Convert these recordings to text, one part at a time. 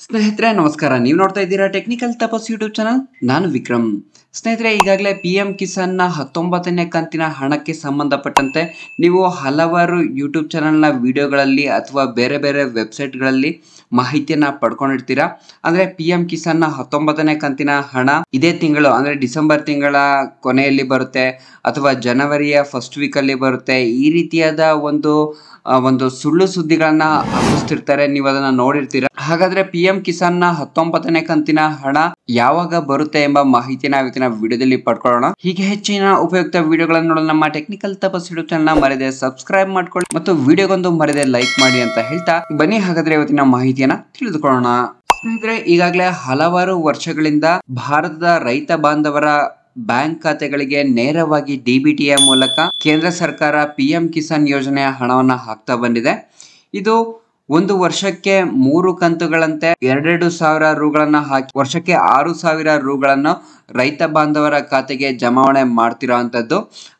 ಸ್ನೇಹಿತರೆ ನಮಸ್ಕಾರ. ನೀವು ನೋಡ್ತಾ ಇದ್ದೀರಾ ಟೆಕ್ನಿಕಲ್ ತಪಸ್ ಯೂಟ್ಯೂಬ್ ಚಾನಲ್. ನಾನು ವಿಕ್ರಮ್. ಸ್ನೇಹಿತರೆ, ಈಗಾಗಲೇ PM ಕಿಸಾನ್ನ 19ನೇ ಕಂತಿನ ಹಣಕ್ಕೆ ಸಂಬಂಧಪಟ್ಟಂತೆ ನೀವು ಹಲವಾರು ಯೂಟ್ಯೂಬ್ ಚಾನಲ್ನ ವಿಡಿಯೋಗಳಲ್ಲಿ ಅಥವಾ ಬೇರೆ ಬೇರೆ ವೆಬ್ಸೈಟ್ಗಳಲ್ಲಿ ಮಾಹಿತಿಯನ್ನ ಪಡ್ಕೊಂಡಿರ್ತೀರಾ. ಅಂದ್ರೆ PM ಕಿಸಾನ್ನ 19ನೇ ಕಂತಿನ ಹಣ ಇದೇ ತಿಂಗಳು ಅಂದ್ರೆ ಡಿಸೆಂಬರ್ ತಿಂಗಳ ಕೊನೆಯಲ್ಲಿ ಬರುತ್ತೆ ಅಥವಾ ಜನವರಿಯ ಫಸ್ಟ್ ವೀಕಲ್ಲಿ ಬರುತ್ತೆ. ಈ ರೀತಿಯಾದ ಒಂದು ಸುಳ್ಳು ಸುದ್ದಿಗಳನ್ನ ಹಬ್ಬಿಸ್ತಿರ್ತಾರೆ. ನೀವು ಅದನ್ನ ನೋಡಿರ್ತೀರಾ. ಹಾಗಾದ್ರೆ PM ಕಿಸಾನ್ನ 19ನೇ ಕಂತಿನ ಹಣ ಯಾವಾಗ ಬರುತ್ತೆ ಎಂಬ ಮಾಹಿತಿನ ಇವತ್ತಿನ ವಿಡಿಯೋದಲ್ಲಿ ಪಡ್ಕೊಳ್ಳೋಣ. ಹೀಗೆ ಹೆಚ್ಚಿನ ಉಪಯುಕ್ತ ವಿಡಿಯೋಗಳನ್ನು ನೋಡಲು ನಮ್ಮ ಟೆಕ್ನಿಕಲ್ ತಪಸ್ ಯೂಟ್ಯೂಬ್ ಚಾನಲ್ ಮರೆಯದೆ ಸಬ್ಸ್ಕ್ರೈಬ್ ಮಾಡ್ಕೊಳ್ಳಿ ಮತ್ತು ವಿಡಿಯೋಗೊಂದು ಮರೆಯದೆ ಲೈಕ್ ಮಾಡಿ ಅಂತ ಹೇಳ್ತಾ ಬನ್ನಿ ಹಾಗಾದ್ರೆ ಇವತ್ತಿನ ಮಾಹಿತಿಯನ್ನ ತಿಳಿದುಕೊಳ್ಳೋಣ. ಸ್ನೇಹಿತರೆ, ಈಗಾಗಲೇ ಹಲವಾರು ವರ್ಷಗಳಿಂದ ಭಾರತದ ರೈತ ಬಾಂಧವರ ಬ್ಯಾಂಕ್ ಖಾತೆಗಳಿಗೆ ನೇರವಾಗಿ DBTಯ ಮೂಲಕ ಕೇಂದ್ರ ಸರ್ಕಾರ PM ಕಿಸಾನ್ ಯೋಜನೆಯ ಹಣವನ್ನ ಹಾಕ್ತಾ ಬಂದಿದೆ. ಇದು ಒಂದು ವರ್ಷಕ್ಕೆ 3 ಕಂತುಗಳಂತೆ 2,000 ರೂಗಳನ್ನ ಹಾಕಿ ವರ್ಷಕ್ಕೆ 6,000 ರೂಗಳನ್ನು ರೈತ ಬಾಂಧವರ ಖಾತೆಗೆ ಜಮಾವಣೆ ಮಾಡ್ತಿರೋಂಥದ್ದು.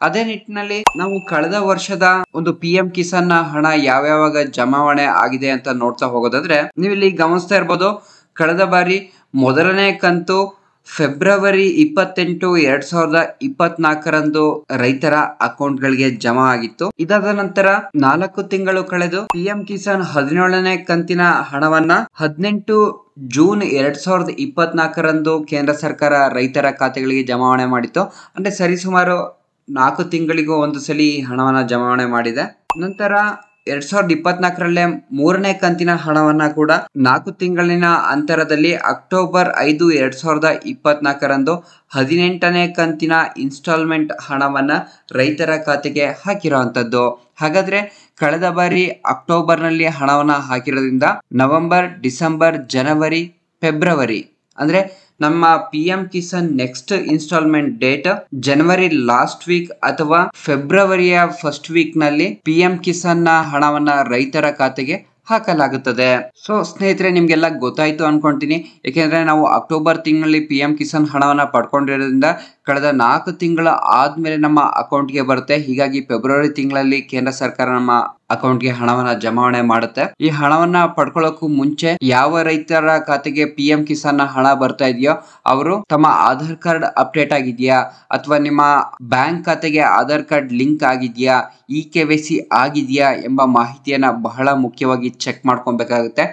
ಅದೇ ನಿಟ್ಟಿನಲ್ಲಿ ನಾವು ಕಳೆದ ವರ್ಷದ ಒಂದು PM ಕಿಸಾನ್ ನ ಹಣ ಯಾವ್ಯಾವಾಗ ಜಮಾವಣೆ ಆಗಿದೆ ಅಂತ ನೋಡ್ತಾ ಹೋಗೋದಾದ್ರೆ, ನೀವು ಇಲ್ಲಿ ಗಮನಿಸ್ತಾ ಇರ್ಬೋದು. ಕಳೆದ ಬಾರಿ ಮೊದಲನೇ ಕಂತು ಫೆಬ್ರವರಿ 28, 2024ರಂದು ರೈತರ ಅಕೌಂಟ್ಗಳಿಗೆ ಜಮಾ ಆಗಿತ್ತು. ಇದಾದ ನಂತರ 4 ತಿಂಗಳು ಕಳೆದು PM ಕಿಸಾನ್ 17ನೇ ಕಂತಿನ ಹಣವನ್ನ 18 ಜೂನ್ 2024ರಂದು ಕೇಂದ್ರ ಸರ್ಕಾರ ರೈತರ ಖಾತೆಗಳಿಗೆ ಜಮಾವಣೆ ಮಾಡಿತ್ತು. ಅಂದ್ರೆ ಸರಿಸುಮಾರು 4 ತಿಂಗಳಿಗೂ ಒಂದು ಸಲ ಹಣವನ್ನ ಜಮಾವಣೆ ಮಾಡಿದೆ. ನಂತರ 2024ರಲ್ಲೇ 3ನೇ ಕಂತಿನ ಹಣವನ್ನ ಕೂಡ 4 ತಿಂಗಳಿನ ಅಂತರದಲ್ಲಿ ಅಕ್ಟೋಬರ್ 5, 2024ರಂದು 18ನೇ ಕಂತಿನ ಇನ್ಸ್ಟಾಲ್ಮೆಂಟ್ ಹಣವನ್ನ ರೈತರ ಖಾತೆಗೆ ಹಾಕಿರುವಂತದ್ದು. ಹಾಗಾದ್ರೆ ಕಳೆದ ಬಾರಿ ಅಕ್ಟೋಬರ್ನಲ್ಲಿ ಹಣವನ್ನ ಹಾಕಿರೋದ್ರಿಂದ ನವೆಂಬರ್, ಡಿಸೆಂಬರ್, ಜನವರಿ, ಫೆಬ್ರವರಿ ಅಂದ್ರೆ ನಮ್ಮ PM Kisan next installment date January last week ಅಥವಾ ಫೆಬ್ರವರಿಯ ಫಸ್ಟ್ ವೀಕ್ ನಲ್ಲಿ PM ಕಿಸಾನ್ ನ ಹಣವನ್ನ ರೈತರ ಖಾತೆಗೆ ಹಾಕಲಾಗುತ್ತದೆ. ಸೊ ಸ್ನೇಹಿತರೆ, ನಿಮ್ಗೆಲ್ಲ ಗೊತ್ತಾಯ್ತು ಅನ್ಕೊಂತೀನಿ. ಯಾಕೆಂದ್ರೆ ನಾವು ಅಕ್ಟೋಬರ್ ತಿಂಗಳಲ್ಲಿ PM ಕಿಸಾನ್ ಹಣವನ್ನ ಪಡ್ಕೊಂಡಿರೋದ್ರಿಂದ ಕಳೆದ 4 ತಿಂಗಳ ಆದ್ಮೇಲೆ ನಮ್ಮ ಅಕೌಂಟ್ಗೆ ಬರುತ್ತೆ. ಹೀಗಾಗಿ ಫೆಬ್ರವರಿ ತಿಂಗಳಲ್ಲಿ ಕೇಂದ್ರ ಸರ್ಕಾರ ನಮ್ಮ ಅಕೌಂಟ್ಗೆ ಹಣವನ್ನ ಜಮಾವಣೆ ಮಾಡುತ್ತೆ. ಈ ಹಣವನ್ನ ಪಡ್ಕೊಳ್ಳೋಕು ಮುಂಚೆ ಯಾವ ರೈತರ ಖಾತೆಗೆ PM ಕಿಸಾನ್ ನ ಹಣ ಬರ್ತಾ ಇದೆಯೋ ಅವರು ತಮ್ಮ ಆಧಾರ್ ಕಾರ್ಡ್ ಅಪ್ಡೇಟ್ ಆಗಿದೆಯಾ ಅಥವಾ ನಿಮ್ಮ ಬ್ಯಾಂಕ್ ಖಾತೆಗೆ ಆಧಾರ್ ಕಾರ್ಡ್ ಲಿಂಕ್ ಆಗಿದೆಯಾ, KYC ಆಗಿದೆಯಾ ಎಂಬ ಮಾಹಿತಿಯನ್ನ ಬಹಳ ಮುಖ್ಯವಾಗಿ ಚೆಕ್ ಮಾಡ್ಕೊಬೇಕಾಗುತ್ತೆ.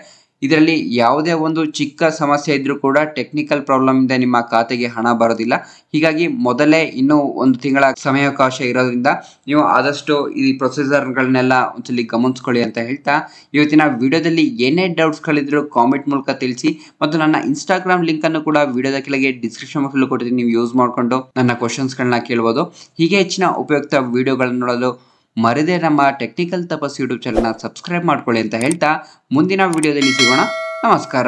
ಇದರಲ್ಲಿ ಯಾವುದೇ ಒಂದು ಚಿಕ್ಕ ಸಮಸ್ಯೆ ಇದ್ರೂ ಕೂಡ ಟೆಕ್ನಿಕಲ್ ಪ್ರಾಬ್ಲಮ್ ಇಂದ ನಿಮ್ಮ ಖಾತೆಗೆ ಹಣ ಬರೋದಿಲ್ಲ. ಹೀಗಾಗಿ ಮೊದಲೇ ಇನ್ನೂ 1 ತಿಂಗಳ ಸಮಯಾವಕಾಶ ಇರೋದ್ರಿಂದ ನೀವು ಆದಷ್ಟು ಈ ಪ್ರೊಸೀಜರ್ಗಳನ್ನೆಲ್ಲ ಒಂದ್ಸಲಿ ಗಮನಿಸ್ಕೊಳ್ಳಿ ಅಂತ ಹೇಳ್ತಾ ಇವತ್ತಿನ ವಿಡಿಯೋದಲ್ಲಿ ಏನೇ ಡೌಟ್ಸ್ಗಳಿದ್ರು ಕಾಮೆಂಟ್ ಮೂಲಕ ತಿಳಿಸಿ ಮತ್ತು ನನ್ನ ಇನ್ಸ್ಟಾಗ್ರಾಮ್ ಲಿಂಕ್ ಅನ್ನು ಕೂಡ ವಿಡಿಯೋದ ಕೆಳಗೆ ಡಿಸ್ಕ್ರಿಪ್ಷನ್ ಬಾಕ್ಸ್ ಕೊಟ್ಟಿದ್ದೀನಿ. ನೀವು ಯೂಸ್ ಮಾಡಿಕೊಂಡು ನನ್ನ ಕ್ವಶನ್ಸ್ಗಳನ್ನ ಕೇಳ್ಬೋದು. ಹೀಗೆ ಹೆಚ್ಚಿನ ಉಪಯುಕ್ತ ವಿಡಿಯೋಗಳನ್ನು ನೋಡಲು ಮರೆದೇ ನಮ್ಮ ಟೆಕ್ನಿಕಲ್ ತಪಸ್ ಯೂಟ್ಯೂಬ್ ಚಾನಲ್ನ ಸಬ್ಸ್ಕ್ರೈಬ್ ಮಾಡ್ಕೊಳ್ಳಿ ಅಂತ ಹೇಳ್ತಾ ಮುಂದಿನ ವಿಡಿಯೋದಲ್ಲಿ ಸಿಗೋಣ. ನಮಸ್ಕಾರ.